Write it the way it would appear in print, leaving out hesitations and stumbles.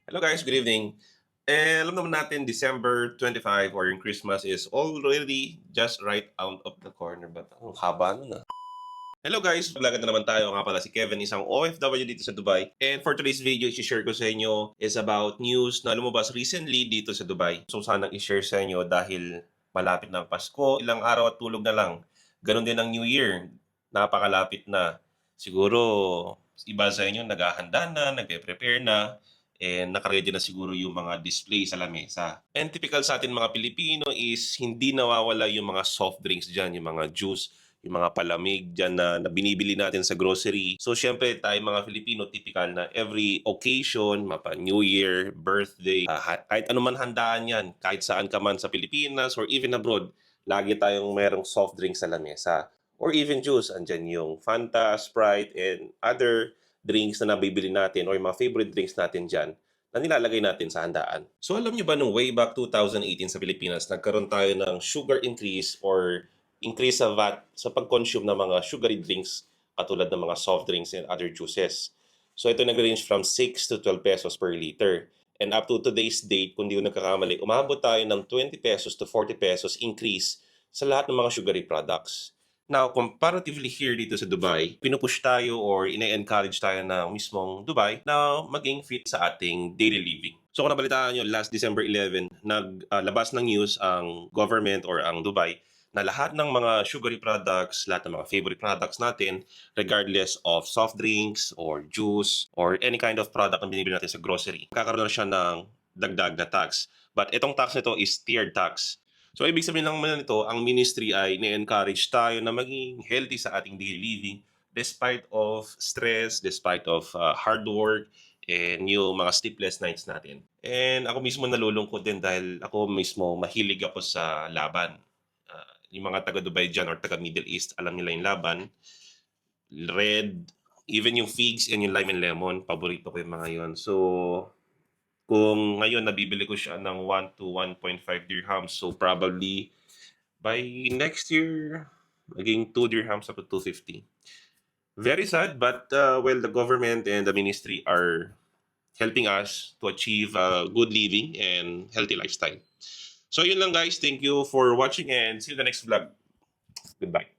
Hello guys, good evening. Alam naman natin December 25 or yung Christmas is already just right out of the corner. But ang haba nun. Hello guys, vlogger na naman tayo. Nga pala si Kevin, isang OFW dito sa Dubai. And for today's video, i-share ko sa inyo is about news na lumabas recently dito sa Dubai. So sanang i-share sa inyo dahil malapit na ang Pasko, ilang araw at tulog na lang. Ganon din ang New Year, napakalapit na. Siguro iba sa inyo naghahanda na, nagpe-prepare na, and nakaready na siguro yung mga display sa lamesa. And typical sa atin mga Pilipino is hindi nawawala yung mga soft drinks dyan, yung mga juice, yung mga palamig dyan na binibili natin sa grocery. So, syempre, tayo mga Filipino, typical na every occasion, mapa New Year, birthday, kahit anuman handaan yan, kahit saan ka man sa Pilipinas or even abroad, lagi tayong merong soft drink sa lamesa. Or even juice, andyan yung Fanta, Sprite, and other drinks na nabibili natin or yung mga favorite drinks natin dyan na nilalagay natin sa handaan. So alam nyo ba nung way back 2018 sa Pilipinas, nagkaroon tayo ng sugar increase or increase sa VAT sa pag-consume ng mga sugary drinks katulad ng mga soft drinks and other juices. So ito nag-range from 6 to 12 pesos per liter. And up to today's date, kung di ko nagkakamali, umabot tayo ng 20 pesos to 40 pesos increase sa lahat ng mga sugary products. Now, comparatively here dito sa Dubai, pinupush tayo or ina-encourage tayo ng mismong Dubai na maging fit sa ating daily living. So kung nabalitaan nyo, last December 11, naglabas ng news ang government or ang Dubai na lahat ng mga sugary products, lahat ng mga favorite products natin, regardless of soft drinks or juice or any kind of product na binibili natin sa grocery, kakaroon na siya ng dagdag na tax. But itong tax nito is tiered tax. So, ibig sabihin lang naman nito, ang ministry ay ni-encourage tayo na maging healthy sa ating daily living despite of stress, despite of hard work, and yung mga sleepless nights natin. And ako mismo nalulungkot din dahil ako mismo mahilig ako sa laban. Yung mga taga-Dubai dyan or taga-Middle East, alam nila yung laban. Red, even yung figs and yung lime and lemon, paborito ko yung mga yon. So, kung ngayon nabibili ko siya ng 1 to 1.5 dirhams, so probably by next year, maging 2 dirhams up to 250. Very sad, but well, the government and the ministry are helping us to achieve a good living and healthy lifestyle. So yun lang guys, thank you for watching and see you in the next vlog. Goodbye.